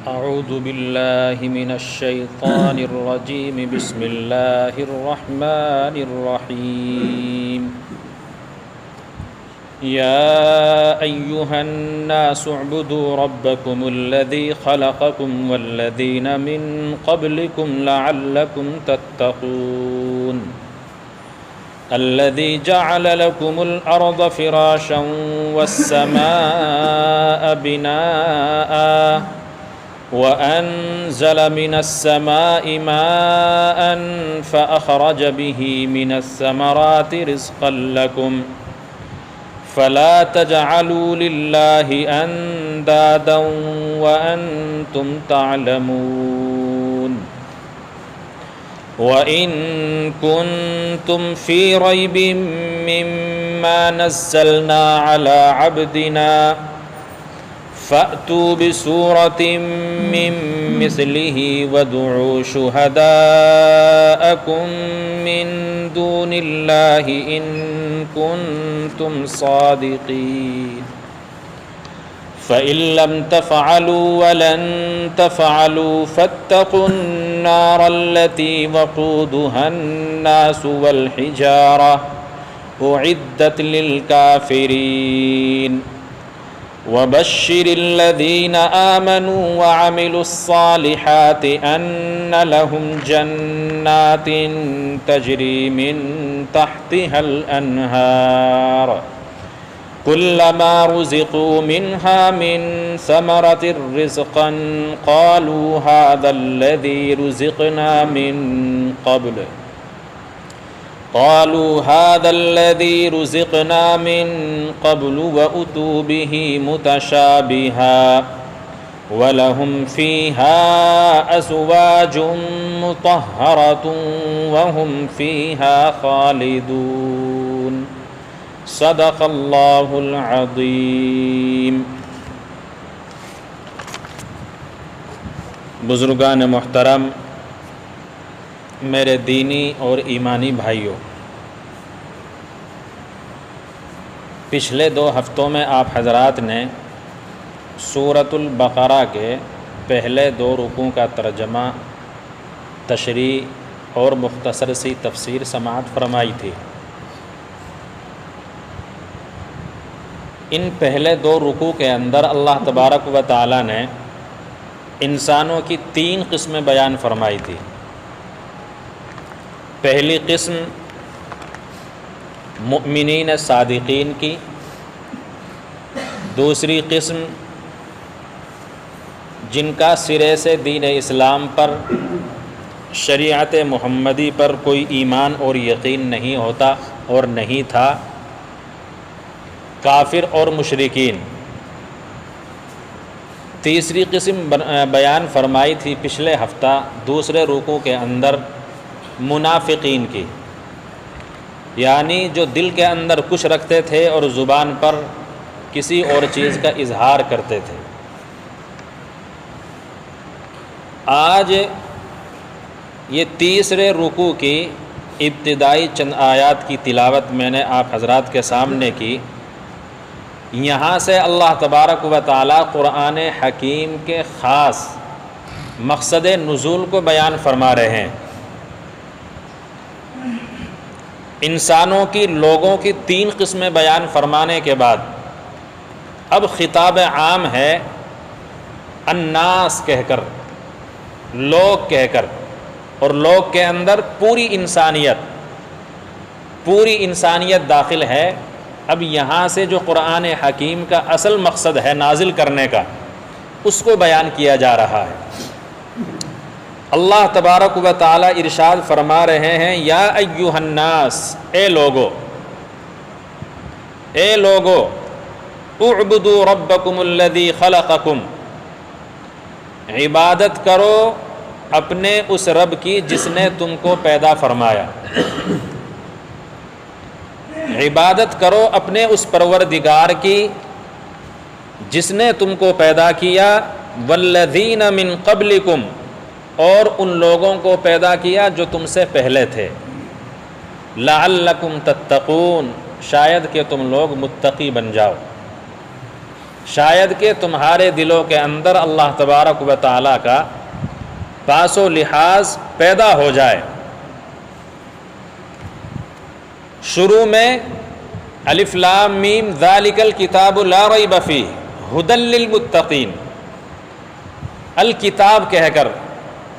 أعوذ بالله من الشيطان الرجيم بسم الله الرحمن الرحيم يا أيها الناس اعبدوا ربكم الذي خلقكم والذين من قبلكم لعلكم تتقون الذي جعل لكم الأرض فراشا والسماء بناءً وأنزل من السماء ماء فأخرج به من الثمرات رزقا لكم فلا تجعلوا لله أندادا وأنتم تعلمون وإن كنتم في ريب مما نزلنا على عبدنا فأتوا بسورة من مثله وادعوا شهداءكم من دون الله إن كنتم صادقين فإن لم تفعلوا ولن تفعلوا فاتقوا النار التي وقودها الناس والحجارة أعدت للكافرين وبشر الذين آمنوا وعملوا الصالحات أن لهم جنات تجري من تحتها الأنهار كلما رزقوا منها من ثمرة رزقا قالوا هذا الذي رزقنا من قبل وأتوا به متشابها ولهم فيها أزواج مطهرة وهم فيها خالدون صدق اللہ العظیم۔ بزرگان محترم، میرے دینی اور ایمانی بھائیوں، پچھلے 2 ہفتوں میں آپ حضرات نے سورۃ البقرہ کے پہلے 2 رکوع کا ترجمہ، تشریح اور مختصر سی تفسیر سماعت فرمائی تھی۔ ان پہلے 2 رکوع کے اندر اللہ تبارک و تعالی نے انسانوں کی 3 قسمیں بیان فرمائی تھی۔ پہلی قسم مؤمنین صادقین کی، دوسری قسم جن کا سرے سے دین اسلام پر، شریعت محمدی پر کوئی ایمان اور یقین نہیں ہوتا اور نہیں تھا، کافر اور مشرکین۔ تیسری قسم بیان فرمائی تھی پچھلے ہفتہ دوسرے رکوع کے اندر منافقین کی، یعنی جو دل کے اندر کچھ رکھتے تھے اور زبان پر کسی اور چیز کا اظہار کرتے تھے۔ آج یہ تیسرے رکوع کی ابتدائی چند آیات کی تلاوت میں نے آپ حضرات کے سامنے کی۔ یہاں سے اللہ تبارک و تعالی قرآن حکیم کے خاص مقصد نزول کو بیان فرما رہے ہیں۔ انسانوں کی، لوگوں کی 3 قسمیں بیان فرمانے کے بعد اب خطاب عام ہے، الناس کہہ کر، لوگ کہہ کر، اور لوگ کے اندر پوری انسانیت داخل ہے۔ اب یہاں سے جو قرآن حکیم کا اصل مقصد ہے نازل کرنے کا، اس کو بیان کیا جا رہا ہے۔ اللہ تبارک و تعالی ارشاد فرما رہے ہیں، یا ایھا الناس، اے لوگو، اعبدوا ربکم الذی خلقکم، عبادت کرو اپنے اس رب کی جس نے تم کو پیدا فرمایا، عبادت کرو اپنے اس پروردگار کی جس نے تم کو پیدا کیا، والذین من قبلکم، اور ان لوگوں کو پیدا کیا جو تم سے پہلے تھے، لعلکم تتقون، شاید کہ تم لوگ متقی بن جاؤ۔ شاید کہ تمہارے دلوں کے اندر اللہ تبارک و تعالیٰ کا پاس و لحاظ پیدا ہو جائے۔ شروع میں الف لام میم ذالک الکتاب لا ریب فیہ ھدی للمتقین، الکتاب کہہ کر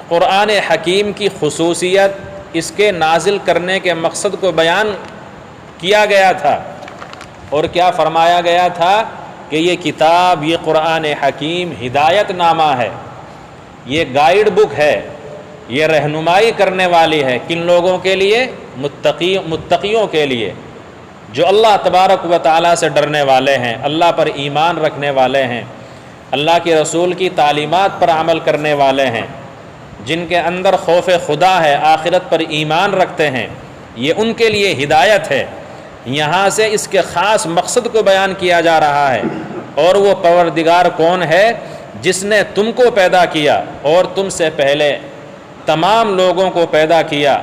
قرآن حکیم کی خصوصیت، اس کے نازل کرنے کے مقصد کو بیان کیا گیا تھا، اور کیا فرمایا گیا تھا کہ یہ کتاب، یہ قرآن حکیم ہدایت نامہ ہے، یہ گائیڈ بک ہے، یہ رہنمائی کرنے والی ہے۔ کن لوگوں کے لیے؟ متقیوں کے لیے، جو اللہ تبارک و تعالیٰ سے ڈرنے والے ہیں، اللہ پر ایمان رکھنے والے ہیں، اللہ کے رسول کی تعلیمات پر عمل کرنے والے ہیں، جن کے اندر خوف خدا ہے، آخرت پر ایمان رکھتے ہیں، یہ ان کے لیے ہدایت ہے۔ یہاں سے اس کے خاص مقصد کو بیان کیا جا رہا ہے، اور وہ پروردگار کون ہے؟ جس نے تم کو پیدا کیا اور تم سے پہلے تمام لوگوں کو پیدا کیا،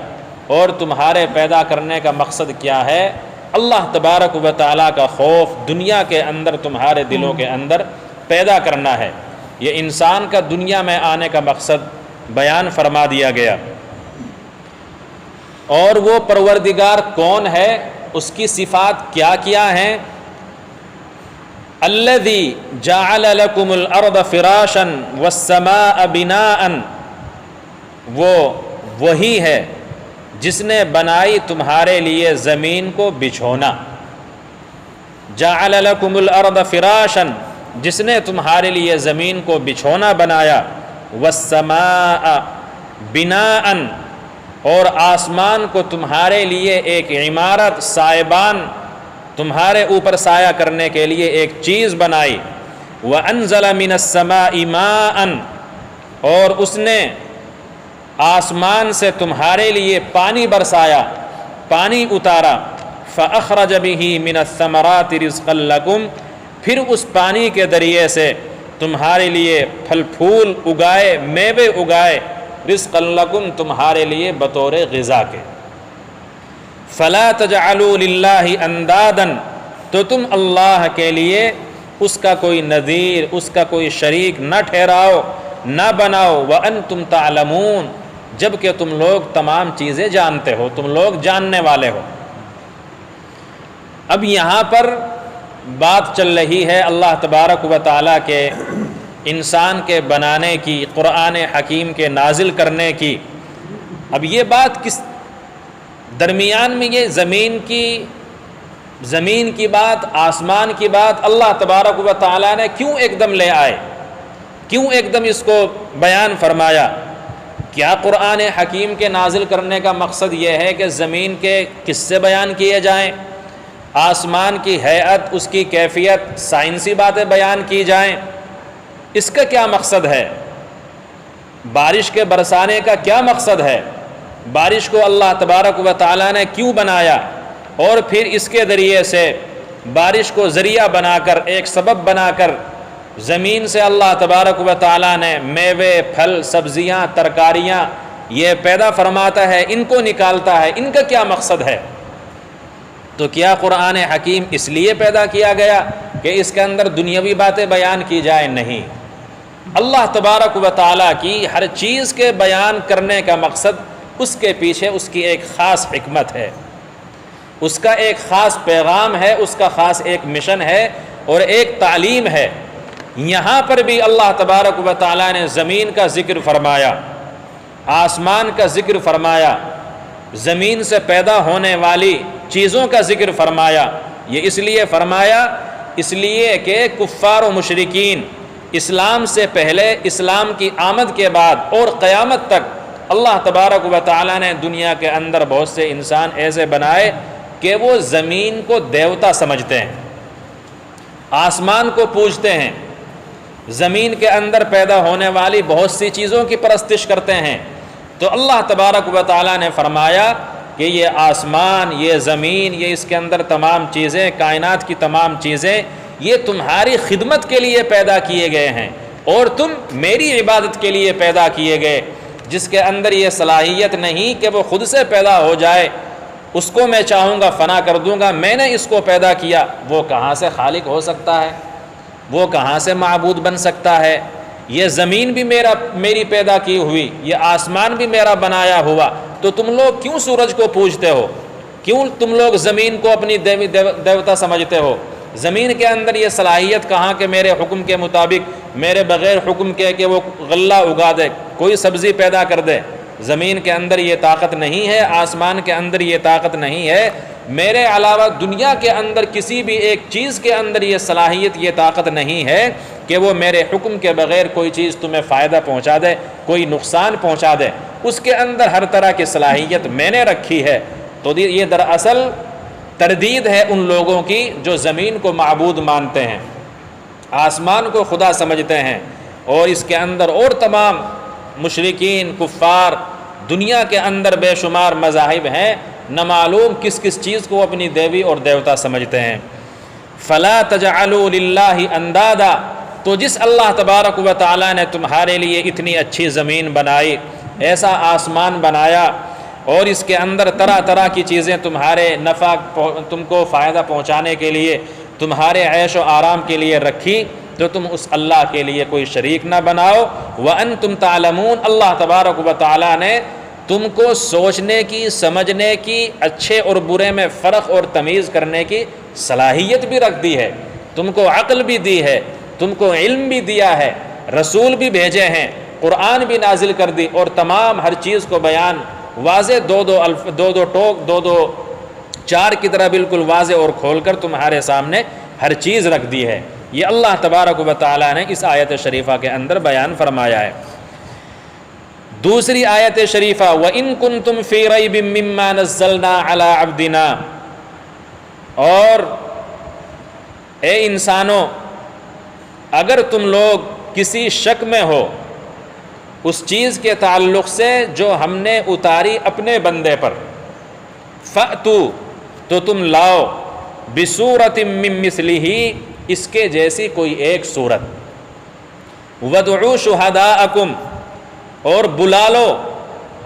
اور تمہارے پیدا کرنے کا مقصد کیا ہے؟ اللہ تبارک و تعالیٰ کا خوف دنیا کے اندر تمہارے دلوں کے اندر پیدا کرنا ہے۔ یہ انسان کا دنیا میں آنے کا مقصد بیان فرما دیا گیا۔ اور وہ پروردگار کون ہے؟ اس کی صفات کیا کیا ہیں؟ الذی جعل لکم الارض فراشا والسماء بناء، وہ وہی ہے جس نے بنائی تمہارے لیے زمین کو بچھونا۔ جعل لکم الارض فراشا، جس نے تمہارے لیے زمین کو بچھونا بنایا، والسماء بناء، اور آسمان کو تمہارے لیے ایک عمارت، سائبان، تمہارے اوپر سایہ کرنے کے لیے ایک چیز بنائی۔ وَأَنزَلَ مِنَ السَّمَاءِ مَاءً، اور اس نے آسمان سے تمہارے لیے پانی برسایا، پانی اتارا۔ فَأَخْرَجَ بِهِ مِنَ الثَّمَرَاتِ رِزْقًا لَكُمْ، پھر اس پانی کے ذریعے سے تمہارے لیے پھل پھول اگائے، میوے اگائے، رزقا لکم، تمہارے لیے بطور غذا کے۔ فلا تجعلوا للہ اندادا، تو تم اللہ کے لیے اس کا کوئی نظیر، اس کا کوئی شریک نہ ٹھہراؤ، نہ بناؤ، وانتم تعلمون، جبکہ تم لوگ تمام چیزیں جانتے ہو، تم لوگ جاننے والے ہو۔ اب یہاں پر بات چل رہی ہے اللہ تبارک و تعالیٰ کے انسان کے بنانے کی، قرآن حکیم کے نازل کرنے کی۔ اب یہ بات کس درمیان میں، یہ زمین کی بات، آسمان کی بات اللہ تبارک و تعالیٰ نے کیوں ایک دم لے آئے؟ کیوں ایک دم اس کو بیان فرمایا؟ کیا قرآن حکیم کے نازل کرنے کا مقصد یہ ہے کہ زمین کے قصے بیان کیے جائیں، آسمان کی ہیئت، اس کی کیفیت، سائنسی باتیں بیان کی جائیں؟ اس کا کیا مقصد ہے؟ بارش کے برسانے کا کیا مقصد ہے؟ بارش کو اللہ تبارک و تعالیٰ نے کیوں بنایا، اور پھر اس کے ذریعے سے بارش کو ذریعہ بنا کر، ایک سبب بنا کر زمین سے اللہ تبارک و تعالیٰ نے میوے، پھل، سبزیاں، ترکاریاں یہ پیدا فرماتا ہے، ان کو نکالتا ہے، ان کا کیا مقصد ہے؟ تو کیا قرآن حکیم اس لیے پیدا کیا گیا کہ اس کے اندر دنیاوی باتیں بیان کی جائیں؟ نہیں، اللہ تبارک و تعالیٰ کی ہر چیز کے بیان کرنے کا مقصد، اس کے پیچھے اس کی ایک خاص حکمت ہے، اس کا ایک خاص پیغام ہے، اس کا خاص ایک مشن ہے اور ایک تعلیم ہے۔ یہاں پر بھی اللہ تبارک و تعالیٰ نے زمین کا ذکر فرمایا، آسمان کا ذکر فرمایا، زمین سے پیدا ہونے والی چیزوں کا ذکر فرمایا۔ یہ اس لیے فرمایا، اس لیے کہ کفار و مشرکین اسلام سے پہلے، اسلام کی آمد کے بعد اور قیامت تک اللہ تبارک و تعالیٰ نے دنیا کے اندر بہت سے انسان ایسے بنائے کہ وہ زمین کو دیوتا سمجھتے ہیں، آسمان کو پوجتے ہیں، زمین کے اندر پیدا ہونے والی بہت سی چیزوں کی پرستش کرتے ہیں۔ تو اللہ تبارک و تعالیٰ نے فرمایا کہ یہ آسمان، یہ زمین، یہ اس کے اندر تمام چیزیں، کائنات کی تمام چیزیں، یہ تمہاری خدمت کے لیے پیدا کیے گئے ہیں، اور تم میری عبادت کے لیے پیدا کیے گئے۔ جس کے اندر یہ صلاحیت نہیں کہ وہ خود سے پیدا ہو جائے، اس کو میں چاہوں گا فنا کر دوں گا، میں نے اس کو پیدا کیا، وہ کہاں سے خالق ہو سکتا ہے؟ وہ کہاں سے معبود بن سکتا ہے؟ یہ زمین بھی میری پیدا کی ہوئی، یہ آسمان بھی میرا بنایا ہوا، تو تم لوگ کیوں سورج کو پوجتے ہو؟ کیوں تم لوگ زمین کو اپنی دیوتا سمجھتے ہو؟ زمین کے اندر یہ صلاحیت کہاں کہ میرے حکم کے مطابق، میرے بغیر حکم کے کہ وہ غلہ اگا دے، کوئی سبزی پیدا کر دے؟ زمین کے اندر یہ طاقت نہیں ہے، آسمان کے اندر یہ طاقت نہیں ہے، میرے علاوہ دنیا کے اندر کسی بھی ایک چیز کے اندر یہ صلاحیت، یہ طاقت نہیں ہے کہ وہ میرے حکم کے بغیر کوئی چیز تمہیں فائدہ پہنچا دے، کوئی نقصان پہنچا دے۔ اس کے اندر ہر طرح کی صلاحیت میں نے رکھی ہے۔ تو یہ دراصل تردید ہے ان لوگوں کی جو زمین کو معبود مانتے ہیں، آسمان کو خدا سمجھتے ہیں، اور اس کے اندر اور تمام مشرکین کفار دنیا کے اندر بے شمار مذاہب ہیں، نہ معلوم کس کس چیز کو اپنی دیوی اور دیوتا سمجھتے ہیں۔ فلا تجعلوا للہ اندادا، تو جس اللہ تبارک و تعالیٰ نے تمہارے لیے اتنی اچھی زمین بنائی، ایسا آسمان بنایا، اور اس کے اندر طرح طرح کی چیزیں تمہارے نفع، تم کو فائدہ پہنچانے کے لیے، تمہارے عیش و آرام کے لیے رکھی، تو تم اس اللہ کے لیے کوئی شریک نہ بناؤ۔ وَأَنْتُمْ تَعْلَمُونَ، اللہ تبارک و تعالیٰ نے تم کو سوچنے کی، سمجھنے کی، اچھے اور برے میں فرق اور تمیز کرنے کی صلاحیت بھی رکھ دی ہے، تم کو عقل بھی دی ہے، تم کو علم بھی دیا ہے، رسول بھی بھیجے ہیں، قرآن بھی نازل کر دی، اور تمام ہر چیز کو بیان واضح دو دو چار کی طرح بالکل واضح اور کھول کر تمہارے سامنے ہر چیز رکھ دی ہے۔ یہ اللہ تبارک و تعالیٰ نے اس آیت شریفہ کے اندر بیان فرمایا ہے۔ دوسری آیت شریفہ وَإِن كُنتُمْ فِي رَيْبٍ مِّمَّا نَزَّلْنَا عَلَىٰ عَبْدِنَا، اور اے انسانوں، اگر تم لوگ کسی شک میں ہو اس چیز کے تعلق سے جو ہم نے اتاری اپنے بندے پر، فَأْتُوا، تو تم لاؤ، بِسُورَةٍ مِّن مِّثْلِهِ، اس کے جیسی کوئی ایک صورت، وَادْعُوا شُهَدَاءَكُمْ، اور بلا لو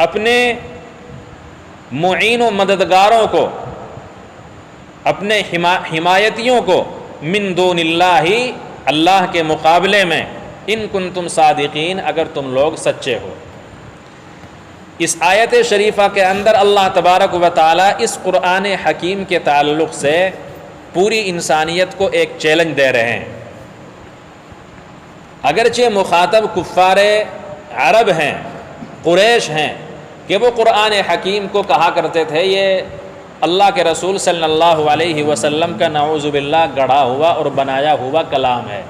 اپنے معین و مددگاروں کو، اپنے حمایتیوں کو، من دون اللہ، اللہ کے مقابلے میں، ان کنتم صادقین، اگر تم لوگ سچے ہو۔ اس آیت شریفہ کے اندر اللہ تبارک و تعالیٰ اس قرآن حکیم کے تعلق سے پوری انسانیت کو ایک چیلنج دے رہے ہیں۔ اگرچہ مخاطب کفار عرب ہیں، قریش ہیں، کہ وہ قرآن حکیم کو کہا کرتے تھے یہ اللہ کے رسول صلی اللہ علیہ وسلم کا نعوذ باللہ گڑھا ہوا اور بنایا ہوا کلام ہے۔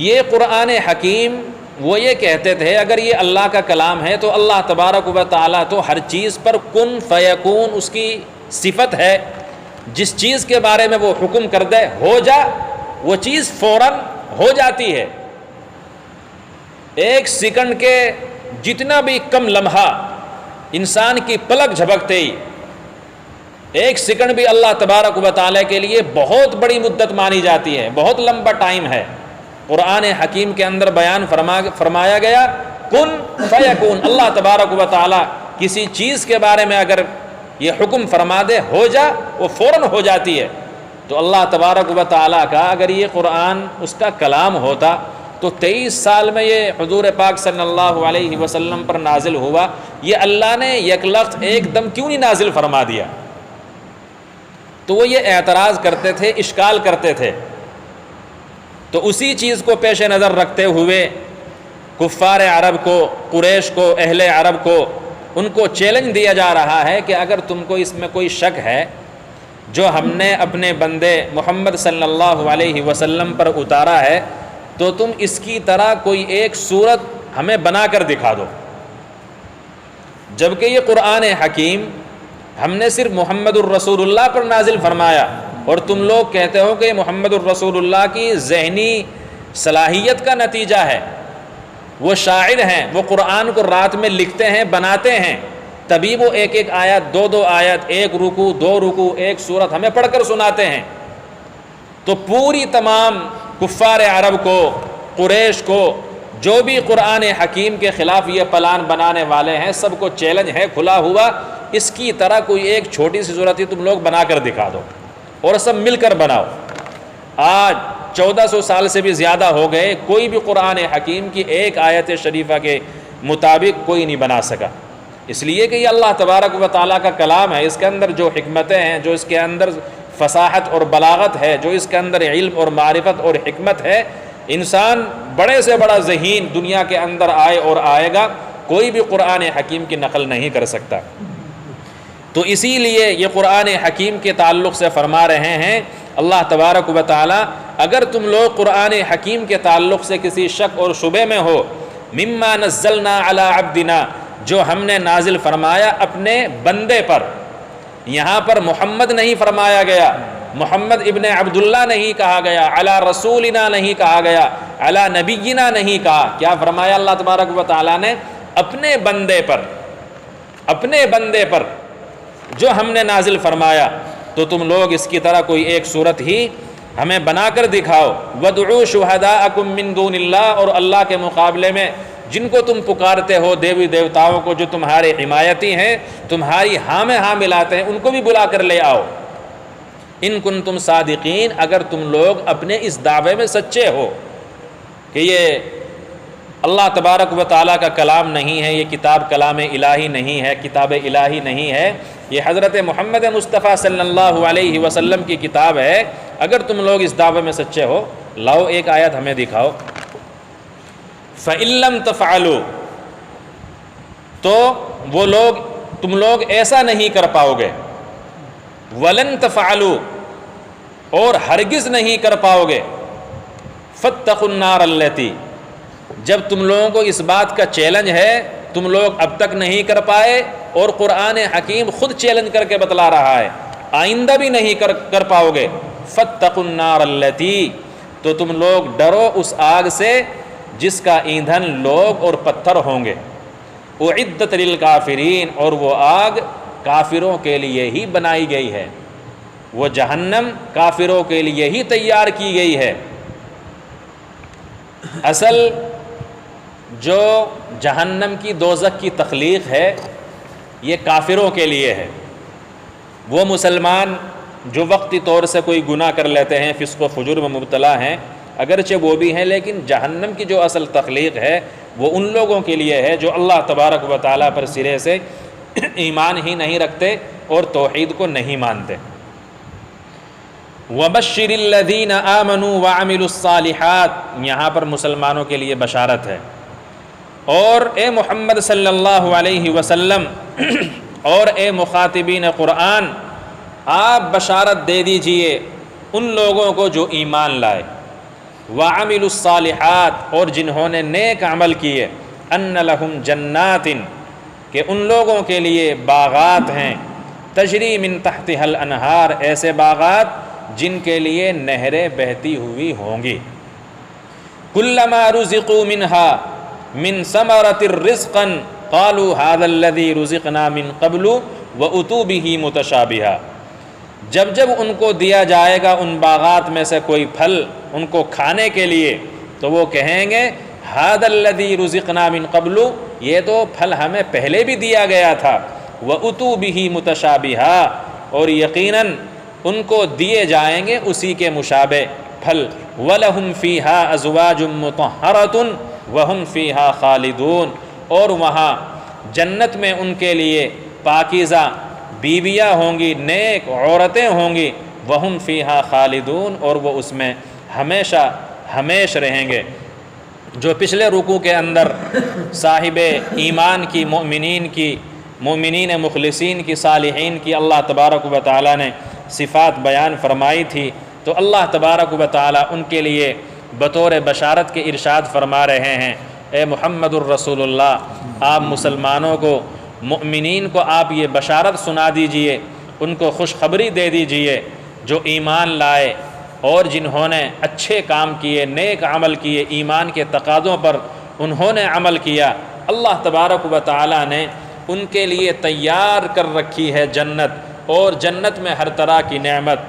یہ قرآن حکیم وہ یہ کہتے تھے اگر یہ اللہ کا کلام ہے تو اللہ تبارک و تعالیٰ تو ہر چیز پر کن فیکون اس کی صفت ہے، جس چیز کے بارے میں وہ حکم کر دے ہو جا، وہ چیز فوراً ہو جاتی ہے۔ ایک سیکنڈ کے جتنا بھی کم لمحہ انسان کی پلک جھپکتے ہی، ایک سیکنڈ بھی اللہ تبارک و تعالیٰ کے لیے بہت بڑی مدت مانی جاتی ہے، بہت لمبا ٹائم ہے۔ قرآن حکیم کے اندر بیان فرمایا گیا کن فیکون، اللہ تبارک و تعالیٰ کسی چیز کے بارے میں اگر یہ حکم فرما دے ہو جا، وہ فوراً ہو جاتی ہے۔ تو اللہ تبارک و تعالیٰ کا اگر یہ قرآن اس کا کلام ہوتا تو 23 سال میں یہ حضور پاک صلی اللہ علیہ وسلم پر نازل ہوا، یہ اللہ نے یک لخت ایک دم کیوں نہیں نازل فرما دیا؟ تو وہ یہ اعتراض کرتے تھے، اشکال کرتے تھے۔ تو اسی چیز کو پیش نظر رکھتے ہوئے کفار عرب کو، قریش کو، اہل عرب کو، ان کو چیلنج دیا جا رہا ہے کہ اگر تم کو اس میں کوئی شک ہے جو ہم نے اپنے بندے محمد صلی اللہ علیہ وسلم پر اتارا ہے تو تم اس کی طرح کوئی ایک صورت ہمیں بنا کر دکھا دو، جبکہ یہ قرآن حکیم ہم نے صرف محمد الرسول اللہ پر نازل فرمایا، اور تم لوگ کہتے ہو کہ محمد الرسول اللہ کی ذہنی صلاحیت کا نتیجہ ہے، وہ شاعر ہیں، وہ قرآن کو رات میں لکھتے ہیں، بناتے ہیں، تبھی وہ ایک ایک آیت، دو آیت، ایک رکوع، دو رکوع، ایک سورت ہمیں پڑھ کر سناتے ہیں۔ تو پوری تمام کفار عرب کو، قریش کو، جو بھی قرآن حکیم کے خلاف یہ پلان بنانے والے ہیں، سب کو چیلنج ہے کھلا ہوا، اس کی طرح کوئی ایک چھوٹی سی صورت ہی تم لوگ بنا کر دکھا دو اور سب مل کر بناؤ۔ آج 1400 سال سے بھی زیادہ ہو گئے، کوئی بھی قرآن حکیم کی ایک آیت شریفہ کے مطابق کوئی نہیں بنا سکا، اس لیے کہ یہ اللہ تبارک و تعالیٰ کا کلام ہے، اس کے اندر جو حکمتیں ہیں، جو اس کے اندر فصاحت اور بلاغت ہے، جو اس کے اندر علم اور معرفت اور حکمت ہے، انسان بڑے سے بڑا ذہین دنیا کے اندر آئے اور آئے گا، کوئی بھی قرآن حکیم کی نقل نہیں کر سکتا۔ تو اسی لیے یہ قرآن حکیم کے تعلق سے فرما رہے ہیں اللہ تبارک و تعالیٰ، اگر تم لوگ قرآن حکیم کے تعلق سے کسی شک اور شبے میں ہو، مما نزلنا علی عبدنا، جو ہم نے نازل فرمایا اپنے بندے پر، یہاں پر محمد نہیں فرمایا گیا، محمد ابن عبداللہ نہیں کہا گیا، علی رسولنا نہیں کہا گیا، علی نبینا نہیں کہا، کیا فرمایا اللہ تبارک و تعالیٰ نے؟ اپنے بندے پر، اپنے بندے پر جو ہم نے نازل فرمایا۔ تو تم لوگ اس کی طرح کوئی ایک صورت ہی ہمیں بنا کر دکھاؤ، وَادْعُوا شُهَدَاءَكُم مِّن دُونِ اللَّهِ، اور اللہ کے مقابلے میں جن کو تم پکارتے ہو، دیوی دیوتاؤں کو جو تمہارے حمایتی ہیں، تمہاری ہاں میں ہاں ملاتے ہیں، ان کو بھی بلا کر لے آؤ، ان کنتم صادقین، اگر تم لوگ اپنے اس دعوے میں سچے ہو کہ یہ اللہ تبارک و تعالیٰ کا کلام نہیں ہے، یہ کتاب کلام الہی نہیں ہے، کتاب الہی نہیں ہے، یہ حضرت محمد مصطفیٰ صلی اللہ علیہ وسلم کی کتاب ہے، اگر تم لوگ اس دعوے میں سچے ہو، لاؤ ایک آیت ہمیں دکھاؤ۔ فَإِن لَّمْ تَفْعَلُوا، تو وہ لوگ، تم لوگ ایسا نہیں کر پاؤ گے، وَلَن تَفْعَلُوا، اور ہرگز نہیں کر پاؤ گے، فَاتَّقُوا النَّارَ الَّتِي، جب تم لوگوں کو اس بات کا چیلنج ہے، تم لوگ اب تک نہیں کر پائے اور قرآن حکیم خود چیلنج کر کے بتلا رہا ہے، آئندہ بھی نہیں کر پاؤ گے، فَاتَّقُوا النَّارَ الَّتِي، تو تم لوگ ڈرو اس آگ سے جس کا ایندھن لوگ اور پتھر ہوں گے، اُعِدَّتْ لِلْكَافِرِينَ، اور وہ آگ کافروں کے لیے ہی بنائی گئی ہے، وہ جہنم کافروں کے لیے ہی تیار کی گئی ہے۔ اصل جو جہنم کی دوزخ کی تخلیق ہے یہ کافروں کے لیے ہے، وہ مسلمان جو وقتی طور سے کوئی گناہ کر لیتے ہیں، فسق و فجور میں مبتلا ہیں، اگرچہ وہ بھی ہیں، لیکن جہنم کی جو اصل تخلیق ہے وہ ان لوگوں کے لیے ہے جو اللہ تبارک و تعالیٰ پر سرے سے ایمان ہی نہیں رکھتے اور توحید کو نہیں مانتے۔ وَبَشِّرِ الَّذِينَ آمَنُوا وَعَمِلُوا الصَّالِحَاتِ، یہاں پر مسلمانوں کے لیے بشارت ہے، اور اے محمد صلی اللہ علیہ وسلم اور اے مخاطبین قرآن، آپ بشارت دے دیجئے ان لوگوں کو جو ایمان لائے، وَعَمِلُوا الصَّالِحَاتِ، اور جنہوں نے نیک عمل کیے، أَنَّ لَهُمْ جَنَّاتٍ، کہ ان لوگوں کے لیے باغات ہیں، تجری من تحتها الانہار، ایسے باغات جن کے لیے نہریں بہتی ہوئی ہوں گی، كُلَّمَا رُزِقُوا مِنْهَا مِنْ ثَمَرَةٍ رِزْقًا قَالُوا هَذَا الَّذِي رُزِقْنَا مِنْ قَبْلُ وَأُتُوا بِهِ مُتَشَابِهًا، جب ان کو دیا جائے گا ان باغات میں سے کوئی پھل ان کو کھانے کے لیے، تو وہ کہیں گے هَذَا الَّذِي رُزِقْنَا مِنْ قَبْلُ، یہ تو پھل ہمیں پہلے بھی دیا گیا تھا، وَأُتُوا بِهِ مُتَشَابِهًا، اور یقیناً ان کو دیے جائیں گے اسی کے مشابہ پھل، وَلَهُمْ فِيهَا أَزْوَاجٌ مُطَهَّرَةٌ وَهُمْ فِيهَا خَالِدُونَ، اور وہاں جنت میں ان کے لیے پاکیزہ بیویاں ہوں گی، نیک عورتیں ہوں گی، وَهُمْ فِيهَا خَالِدُونَ، اور وہ اس میں ہمیشہ ہمیش رہیں گے۔ جو پچھلے رکوع کے اندر صاحب ایمان کی، مومنین مخلصین کی، صالحین کی اللہ تبارک و تعالیٰ نے صفات بیان فرمائی تھی، تو اللہ تبارک و تعالیٰ ان کے لیے بطور بشارت کے ارشاد فرما رہے ہیں، اے محمد الرسول اللہ، آپ مسلمانوں کو، مؤمنین کو آپ یہ بشارت سنا دیجئے، ان کو خوشخبری دے دیجئے، جو ایمان لائے اور جنہوں نے اچھے کام کیے، نیک عمل کیے، ایمان کے تقاضوں پر انہوں نے عمل کیا، اللہ تبارک و تعالیٰ نے ان کے لیے تیار کر رکھی ہے جنت، اور جنت میں ہر طرح کی نعمت،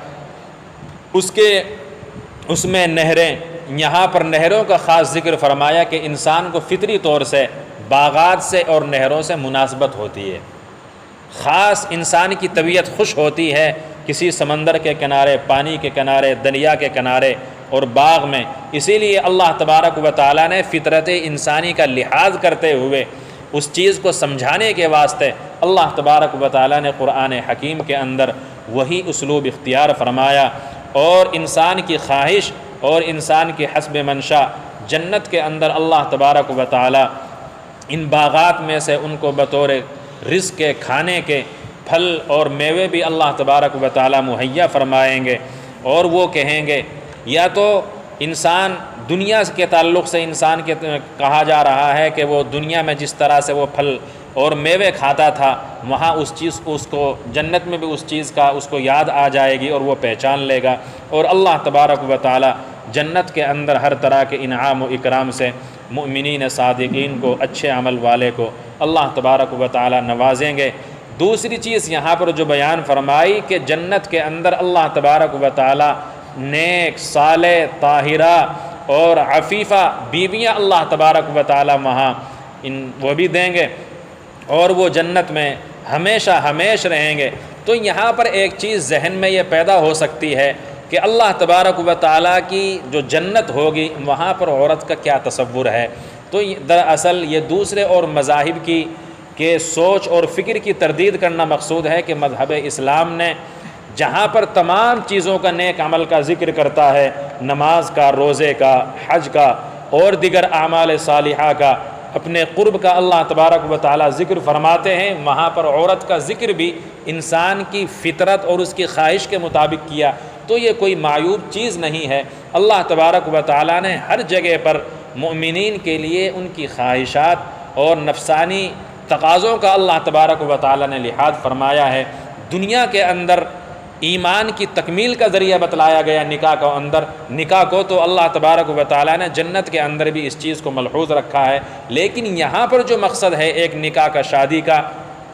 اس میں نہریں، یہاں پر نہروں کا خاص ذکر فرمایا کہ انسان کو فطری طور سے باغات سے اور نہروں سے مناسبت ہوتی ہے، خاص انسان کی طبیعت خوش ہوتی ہے کسی سمندر کے کنارے، پانی کے کنارے، دریا کے کنارے اور باغ میں۔ اسی لیے اللہ تبارک و تعالیٰ نے فطرت انسانی کا لحاظ کرتے ہوئے اس چیز کو سمجھانے کے واسطے اللہ تبارک و تعالیٰ نے قرآن حکیم کے اندر وہی اسلوب اختیار فرمایا، اور انسان کی خواہش اور انسان کی حسب منشا جنت کے اندر اللہ تبارک و تعالیٰ ان باغات میں سے ان کو بطور رزق کے کھانے کے پھل اور میوے بھی اللہ تبارک و تعالیٰ مہیا فرمائیں گے، اور وہ کہیں گے یا تو انسان دنیا کے تعلق سے انسان کے کہا جا رہا ہے کہ وہ دنیا میں جس طرح سے وہ پھل اور میوے کھاتا تھا وہاں اس کو جنت میں بھی اس چیز کا اس کو یاد آ جائے گی اور وہ پہچان لے گا، اور اللہ تبارک و تعالیٰ جنت کے اندر ہر طرح کے انعام و اکرام سے مؤمنین صادقین کو، اچھے عمل والے کو اللہ تبارک و تعالیٰ نوازیں گے۔ دوسری چیز یہاں پر جو بیان فرمائی کہ جنت کے اندر اللہ تبارک و تعالیٰ نیک، صالح، طاہرہ اور عفیفہ بیویاں اللہ تبارک و تعالیٰ وہاں وہ بھی دیں گے، اور وہ جنت میں ہمیشہ ہمیش رہیں گے۔ تو یہاں پر ایک چیز ذہن میں یہ پیدا ہو سکتی ہے کہ اللہ تبارک و تعالیٰ کی جو جنت ہوگی وہاں پر عورت کا کیا تصور ہے؟ تو دراصل یہ دوسرے اور مذاہب کی سوچ اور فکر کی تردید کرنا مقصود ہے کہ مذہب اسلام نے جہاں پر تمام چیزوں کا نیک عمل کا ذکر کرتا ہے، نماز کا، روزے کا، حج کا اور دیگر اعمال صالحہ کا، اپنے قرب کا اللہ تبارک و تعالیٰ ذکر فرماتے ہیں، وہاں پر عورت کا ذکر بھی انسان کی فطرت اور اس کی خواہش کے مطابق کیا۔ تو یہ کوئی معیوب چیز نہیں ہے۔ اللہ تبارک و تعالیٰ نے ہر جگہ پر مؤمنین کے لیے ان کی خواہشات اور نفسانی تقاضوں کا اللہ تبارک و تعالیٰ نے لحاظ فرمایا ہے۔ دنیا کے اندر ایمان کی تکمیل کا ذریعہ بتلایا گیا نکاح کو تو اللہ تبارک و تعالیٰ نے جنت کے اندر بھی اس چیز کو ملحوظ رکھا ہے، لیکن یہاں پر جو مقصد ہے ایک نکاح کا، شادی کا،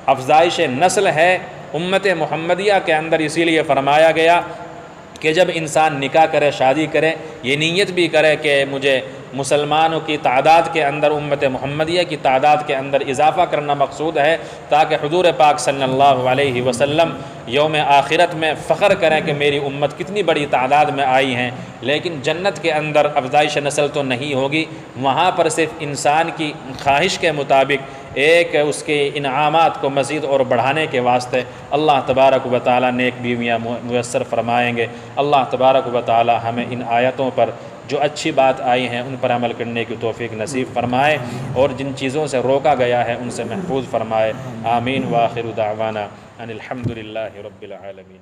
افزائش نسل ہے امت محمدیہ کے اندر، اسی لیے فرمایا گیا کہ جب انسان نکاح کرے، شادی کرے، یہ نیت بھی کرے کہ مجھے مسلمانوں کی تعداد کے اندر، امت محمدیہ کی تعداد کے اندر اضافہ کرنا مقصود ہے، تاکہ حضور پاک صلی اللہ علیہ وسلم یوم آخرت میں فخر کریں کہ میری امت کتنی بڑی تعداد میں آئی ہیں۔ لیکن جنت کے اندر افزائش نسل تو نہیں ہوگی، وہاں پر صرف انسان کی خواہش کے مطابق ایک اس کے انعامات کو مزید اور بڑھانے کے واسطے اللہ تبارک و تعالیٰ نیک بیویاں میسر فرمائیں گے۔ اللہ تبارک و تعالیٰ ہمیں ان آیتوں پر جو اچھی بات آئی ہیں ان پر عمل کرنے کی توفیق نصیب فرمائے، اور جن چیزوں سے روکا گیا ہے ان سے محفوظ فرمائے۔ آمین۔ وآخر دعوانا ان الحمد للہ رب العالمین۔